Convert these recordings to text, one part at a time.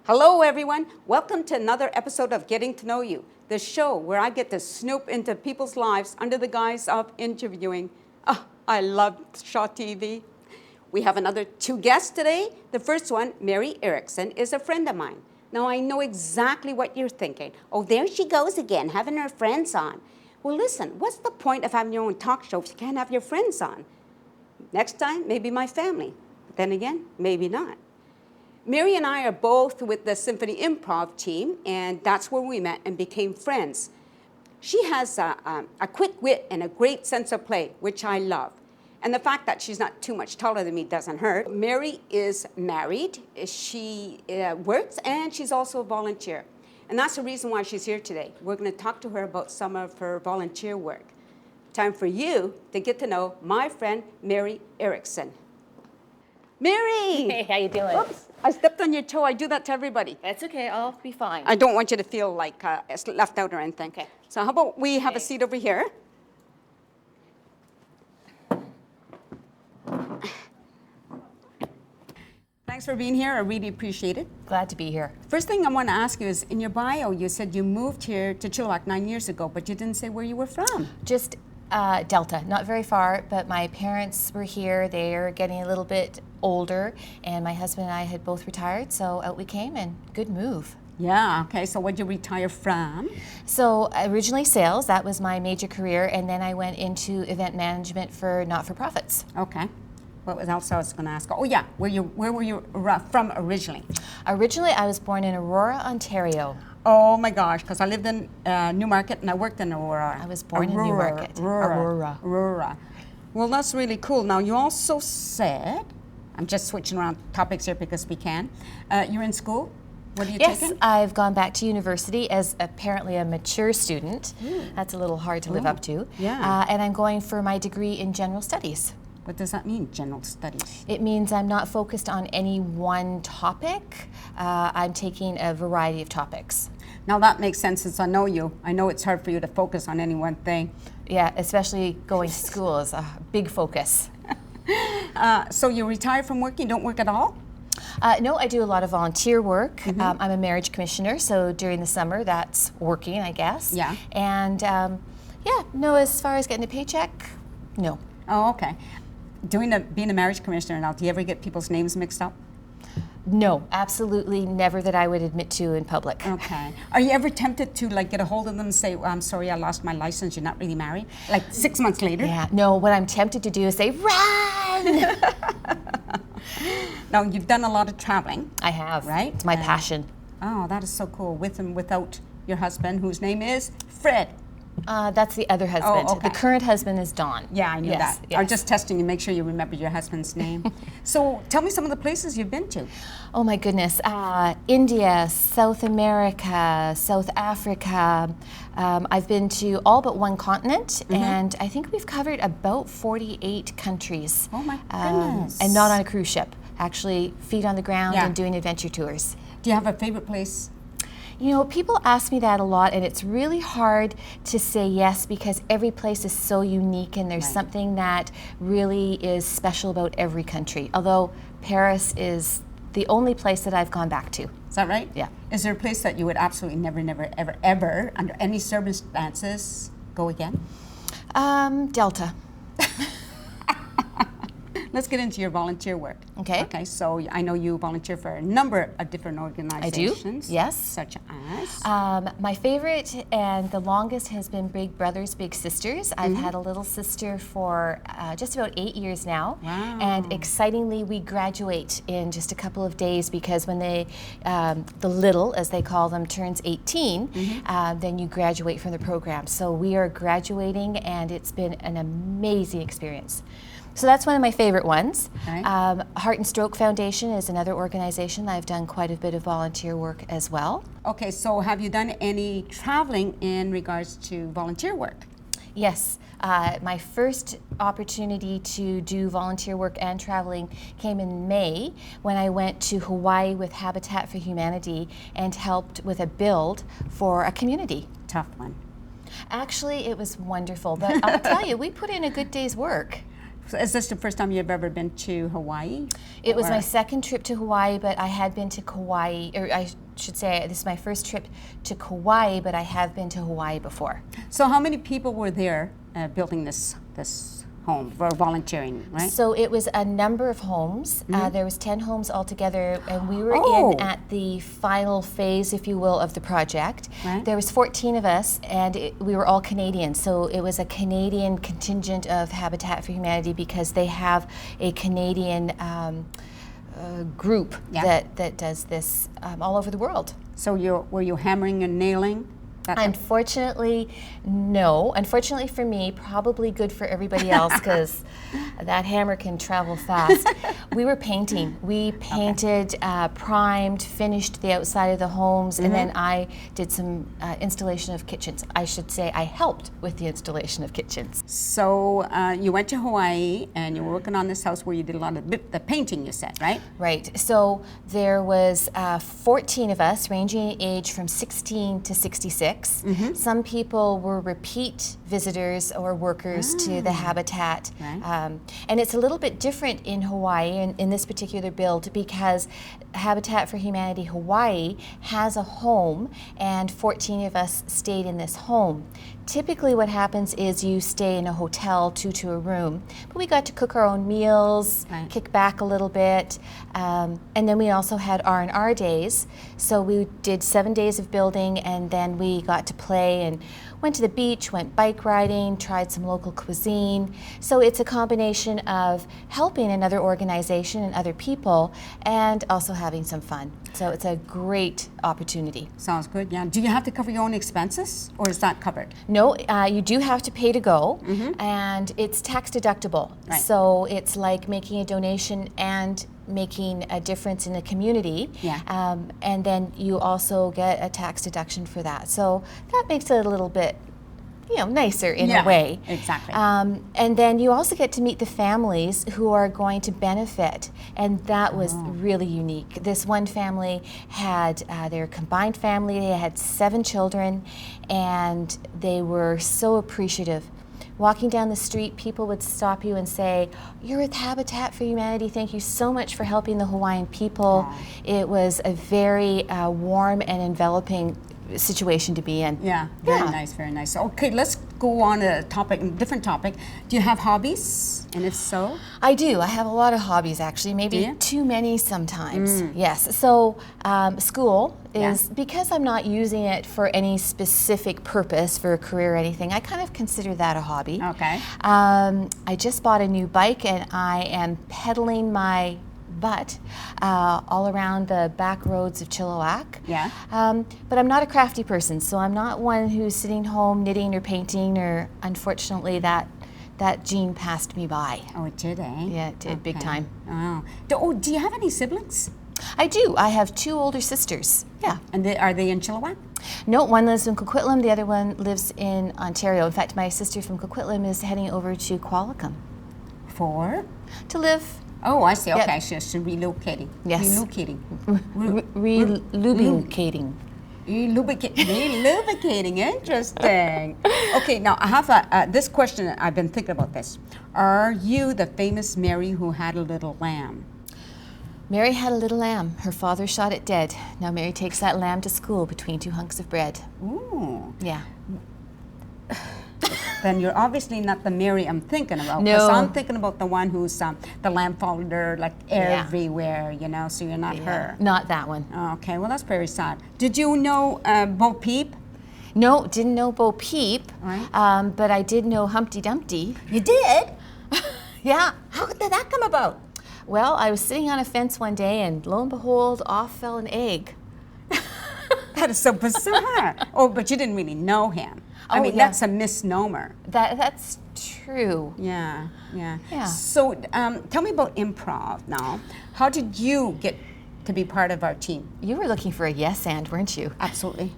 Hello, everyone. Welcome to another episode of Getting to Know You, the show where I get to snoop into people's lives under the guise of interviewing. Oh, I love Shaw TV. We have another two guests today. The first one, Mary Erickson, is a friend of mine. Now, I know exactly what you're thinking. Oh, there she goes again, having her friends on. Well, listen, what's the point of having your own talk show if you can't have your friends on? Next time, maybe my family. But then again, maybe not. Mary and I are both with the Symphony Improv team, and that's where we met and became friends. She has a quick wit and a great sense of play, which I love. And the fact that she's not too much taller than me doesn't hurt. Mary is married, she works, and she's also a volunteer. And that's the reason why she's here today. We're going to talk to her about some of her volunteer work. Time for you to get to know my friend, Mary Erickson. Mary! Hey, how you doing? Oops, I stepped on your toe. I do that to everybody. That's okay, I'll be fine. I don't want you to feel like it's left out or anything. Okay. So how about we have a seat over here? Thanks for being here. I really appreciate it. Glad to be here. First thing I want to ask you is, in your bio, you said you moved here to Chilliwack 9 years ago, but you didn't say where you were from. Just Delta, not very far, but my parents were here. They're getting a little bit older, and my husband and I had both retired, so out we came, and good move. Yeah, okay, so what did you retire from? So originally sales, that was my major career, and then I went into event management for not-for-profits. Okay. What else I was going to ask? Oh yeah, where were you from originally? Originally, I was born in Aurora, Ontario. Oh my gosh, because I lived in Newmarket and I worked in Aurora. I was born in Newmarket. Aurora. Well, that's really cool. Now, you also said, I'm just switching around topics here because we can. You're in school? What are you taking? Yes, I've gone back to university as apparently a mature student. That's a little hard to live up to. Yeah. And I'm going for my degree in general studies. What does that mean, general studies? It means I'm not focused on any one topic. I'm taking a variety of topics. Now that makes sense since I know you. I know it's hard for you to focus on any one thing. Yeah, especially going to school is a big focus. So you retired from work, you don't work at all? No, I do a lot of volunteer work. I'm a marriage commissioner, so during the summer that's working, I guess. Yeah. And no, as far as getting a paycheck, no. Oh, okay. Being a marriage commissioner now, do you ever get people's names mixed up? No, absolutely never that I would admit to in public. Okay. Are you ever tempted to get a hold of them and say, well, I'm sorry, I lost my license, you're not really married? Like 6 months later? Yeah, no, what I'm tempted to do is say, run! Now, you've done a lot of traveling. I have. Right? It's my passion. Oh, that is so cool. With and without your husband, whose name is Fred. That's the other husband. Oh, okay. The current husband is Don. Yeah, I knew that. Yes. I'm just testing you, make sure you remember your husband's name. So tell me some of the places you've been to. Oh my goodness. India, South America, South Africa. I've been to all but one continent, and I think we've covered about 48 countries. Oh my goodness. And not on a cruise ship. Actually, feet on the ground Yeah. and doing adventure tours. Do you have a favorite place? You know, people ask me that a lot, and it's really hard to say yes because every place is so unique and there's something that really is special about every country. Although Paris is the only place that I've gone back to. Is that right? Yeah. Is there a place that you would absolutely never, ever, under any circumstances, go again? Delta. Let's get into your volunteer work. Okay. Okay, so I know you volunteer for a number of different organizations. I do, yes. Such as? My favorite and the longest has been Big Brothers, Big Sisters. I've had a little sister for just about 8 years now. Wow. And excitingly, we graduate in just a couple of days because when they, the little, as they call them, turns 18, then you graduate from the program. So we are graduating, and it's been an amazing experience. So that's one of my favorite ones. Right. Heart and Stroke Foundation is another organization that I've done quite a bit of volunteer work as well. Okay, so have you done any traveling in regards to volunteer work? Yes, my first opportunity to do volunteer work and traveling came in May when I went to Hawaii with Habitat for Humanity and helped with a build for a community. Tough one. Actually, it was wonderful, but I'll tell you, we put in a good day's work. So is this the first time you've ever been to Hawaii? It was Or- my second trip to Hawaii, but I had been to Kauai, or I should say this is my first trip to Kauai, but I have been to Hawaii before. So how many people were there building this home or volunteering, right? So it was a number of homes. There was 10 homes altogether, and we were Oh. in at the final phase, if you will, of the project. Right. There was 14 of us, and we were all Canadian. So it was a Canadian contingent of Habitat for Humanity because they have a Canadian group Yeah. that does this all over the world. So were you hammering and nailing? Unfortunately, no. Unfortunately for me, probably good for everybody else because that hammer can travel fast. We were painting. We painted, primed, finished the outside of the homes, and then I did some installation of kitchens. I should say I helped with the installation of kitchens. So you went to Hawaii and you were working on this house where you did a lot of the painting, you said, right? Right. So there was 14 of us, ranging in age from 16 to 66. Some people were repeat visitors or workers to the habitat. Right. And it's a little bit different in Hawaii in this particular build because Habitat for Humanity Hawaii has a home and 14 of us stayed in this home. Typically what happens is you stay in a hotel, 2 to a room, but we got to cook our own meals, Right. kick back a little bit, and then we also had R&R days. So we did 7 days of building, and then we got to play and went to the beach, went bike riding, tried some local cuisine. So it's a combination of helping another organization and other people and also having some fun. So it's a great opportunity. Sounds good, yeah. Do you have to cover your own expenses or is that covered? No, you do have to pay to go, and it's tax deductible. Right. So it's like making a donation and making a difference in the community. Yeah. And then you also get a tax deduction for that. So that makes it a little bit, nicer in a way. Exactly. And then you also get to meet the families who are going to benefit, and that was really unique. This one family had their combined family, they had 7 children, and they were so appreciative. Walking down the street, people would stop you and say, "You're with Habitat for Humanity, thank you so much for helping the Hawaiian people." It was a very warm and enveloping situation to be in. Yeah, very nice, very nice. Okay, let's go on a different topic. Do you have hobbies? And if so? I do. I have a lot of hobbies, actually, maybe Do you? too many sometimes. Yes. So school is, because I'm not using it for any specific purpose for a career or anything, I kind of consider that a hobby. Okay. I just bought a new bike and I am pedaling my butt all around the back roads of Chilliwack. Yeah. But I'm not a crafty person, so I'm not one who's sitting home knitting or painting, or unfortunately that gene passed me by. Oh, it did, eh? Yeah, it did, big time. Oh. Do you have any siblings? I do. I have 2 older sisters. Yeah. And are they in Chilliwack? No, one lives in Coquitlam, the other one lives in Ontario. In fact, my sister from Coquitlam is heading over to Qualicum For? to live. Oh, I see. Yep. Okay, she's relocating. Yes. Relocating. Relubricating. Relubricating. Interesting. Okay, now I have this question. I've been thinking about this. Are you the famous Mary who had a little lamb? Mary had a little lamb. Her father shot it dead. Now Mary takes that lamb to school between 2 hunks of bread. Ooh. Yeah. Then you're obviously not the Mary I'm thinking about. No. Because I'm thinking about the one who's the lamb followed her like Yeah. everywhere, so you're not her. Not that one. Okay, well that's very sad. Did you know Bo Peep? No, didn't know Bo Peep, Right. but I did know Humpty Dumpty. You did? Yeah. How did that come about? Well, I was sitting on a fence one day and lo and behold, off fell an egg. That is so bizarre. Oh, but you didn't really know him. I Oh, mean, yeah. that's a misnomer. That's true. Yeah, yeah. Yeah. So tell me about improv now. How did you get to be part of our team? You were looking for a yes and, weren't you? Absolutely.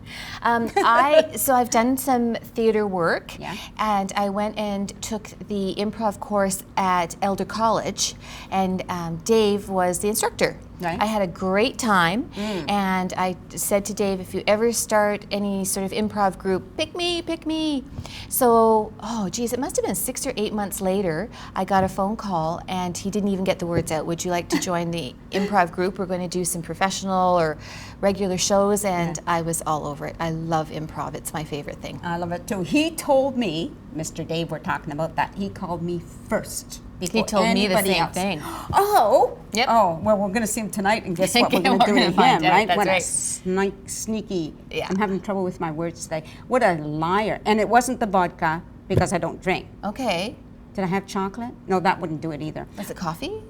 So I've done some theater work, Yeah. and I went and took the improv course at Elder College, and Dave was the instructor. Right. I had a great time, and I said to Dave, if you ever start any sort of improv group, pick me, pick me. So, oh geez, it must have been 6 or 8 months later, I got a phone call, and he didn't even get the words out. Would you like to join the improv group? We're going to do some professional or regular shows, and I was all over it. I love improv. It's my favorite thing. I love it too. He told me, Mr. Dave, we're talking about that, he called me first. He told me the same thing. Oh, Yep. Oh, well, we're going to see him tonight, and guess what? We're going to do it find again, out. right? That's What right. a sneaky. Yeah. I'm having trouble with my words today. What a liar. And it wasn't the vodka, because I don't drink. Okay. Did I have chocolate? No, that wouldn't do it either. Was it coffee?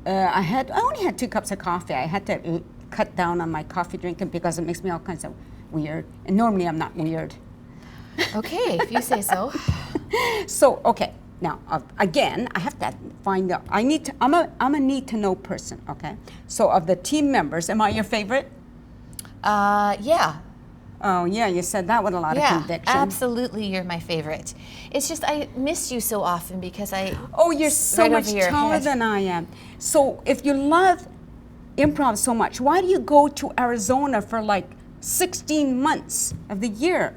I only had 2 cups of coffee. I had to cut down on my coffee drinking because it makes me all kinds of weird. And normally I'm not weird. Okay, if you say so. So, okay. Now, again, I have to find out. I'm a need-to-know person, okay? So, of the team members, am I your favorite? Yeah. Oh, yeah, you said that with a lot of Yeah, conviction. absolutely, you're my favorite. It's just I miss you so often because Oh, you're so right much over your taller head. than I am. So, if you love improv so much, why do you go to Arizona for like 16 months of the year?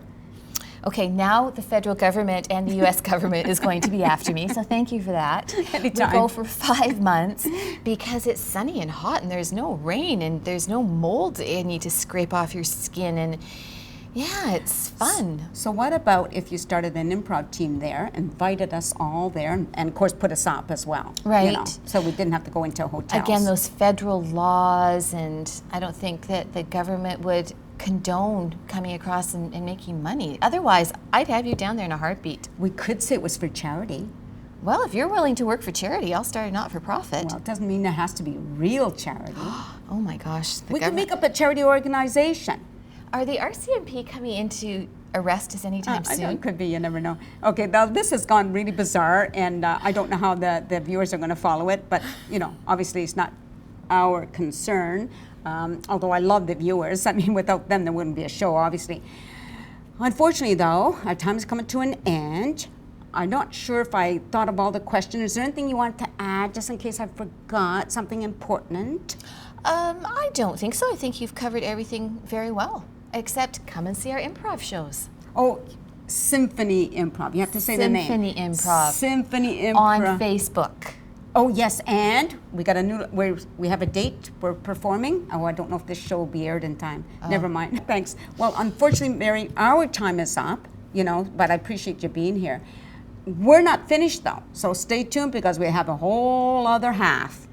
Okay, now the federal government and the U.S. government is going to be after me, so thank you for that. Anytime. We go for 5 months because it's sunny and hot and there's no rain and there's no mold you need to scrape off your skin, and yeah, it's fun. So what about if you started an improv team there, invited us all there, and of course put us up as well? You know, Right. so we didn't have to go into hotels. Again, those federal laws, and I don't think that the government would condone coming across and making money. Otherwise, I'd have you down there in a heartbeat. We could say it was for charity. Well, if you're willing to work for charity, I'll start a not-for-profit. Well, it doesn't mean it has to be real charity. Oh my gosh, the We can government. make up a charity organization. Are the RCMP coming in to arrest us anytime I soon? know, it could be, you never know. Okay, now this has gone really bizarre, and I don't know how the viewers are going to follow it, but, you know, obviously it's not our concern, although I love the viewers. I mean, without them, there wouldn't be a show, obviously. Unfortunately, though, our time is coming to an end. I'm not sure if I thought of all the questions. Is there anything you want to add, just in case I forgot something important? I don't think so. I think you've covered everything very well, except come and see our improv shows. Oh, Symphony Improv. You have to say the name. Symphony Improv. Symphony Improv. On Facebook. Oh yes, and we got a new. We have a date. We're performing. Oh, I don't know if this show will be aired in time. Never mind. Thanks. Well, unfortunately, Mary, our time is up. You know, but I appreciate you being here. We're not finished though, so stay tuned because we have a whole other half.